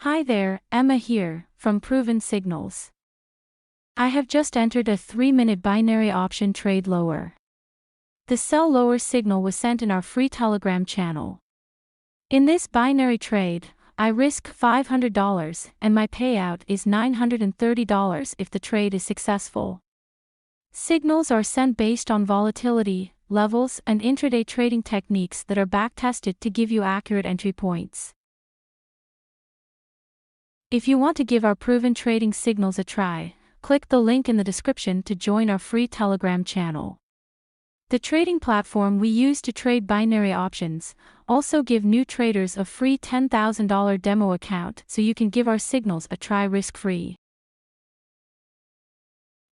Hi there, Emma here, from ProvenSignals. I have just entered a 3-minute binary option trade lower. The sell lower signal was sent in our free Telegram channel. In this binary trade, I risk $500 and my payout is $930 if the trade is successful. Signals are sent based on volatility, levels, and intraday trading techniques that are backtested to give you accurate entry points. If you want to give our proven trading signals a try, click the link in the description to join our free Telegram channel. The trading platform we use to trade binary options also give new traders a free $10,000 demo account so you can give our signals a try risk-free.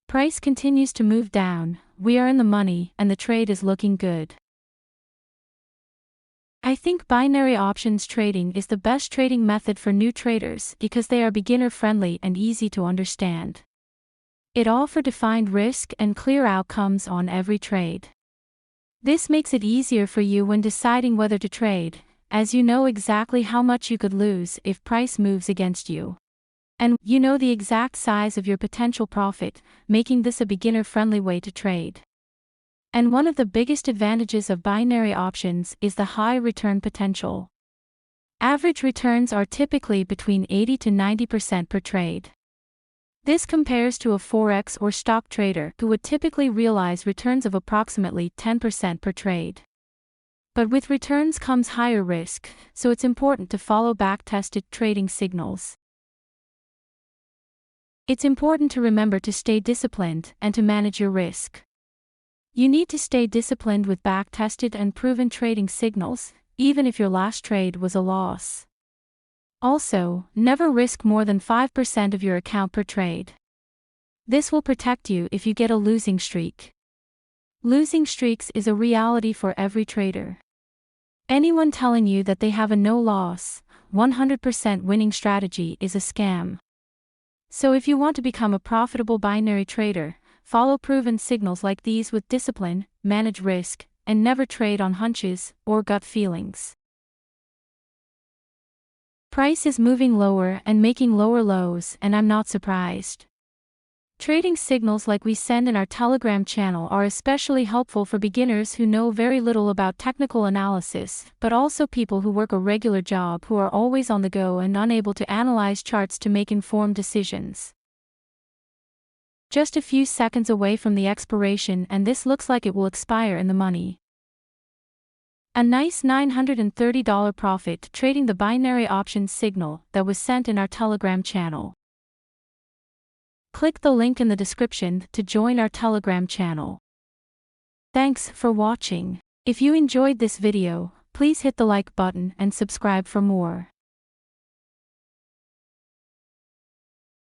Price continues to move down, we are in the money, and the trade is looking good. I think binary options trading is the best trading method for new traders because they are beginner-friendly and easy to understand. It offers defined risk and clear outcomes on every trade. This makes it easier for you when deciding whether to trade, as you know exactly how much you could lose if price moves against you. And you know the exact size of your potential profit, making this a beginner-friendly way to trade. And one of the biggest advantages of binary options is the high return potential. Average returns are typically between 80 to 90% per trade. This compares to a forex or stock trader who would typically realize returns of approximately 10% per trade. But with returns comes higher risk, so it's important to follow back-tested trading signals. It's important to remember to stay disciplined and to manage your risk. You need to stay disciplined with back-tested and proven trading signals, even if your last trade was a loss. Also, never risk more than 5% of your account per trade. This will protect you if you get a losing streak. Losing streaks is a reality for every trader. Anyone telling you that they have a no-loss, 100% winning strategy is a scam. So if you want to become a profitable binary trader, follow proven signals like these with discipline, manage risk, and never trade on hunches or gut feelings. Price is moving lower and making lower lows, and I'm not surprised. Trading signals like we send in our Telegram channel are especially helpful for beginners who know very little about technical analysis, but also people who work a regular job who are always on the go and unable to analyze charts to make informed decisions. Just a few seconds away from the expiration, and this looks like it will expire in the money. A nice $930 profit trading the binary options signal that was sent in our Telegram channel. Click the link in the description to join our Telegram channel. Thanks for watching. If you enjoyed this video, please hit the like button and subscribe for more.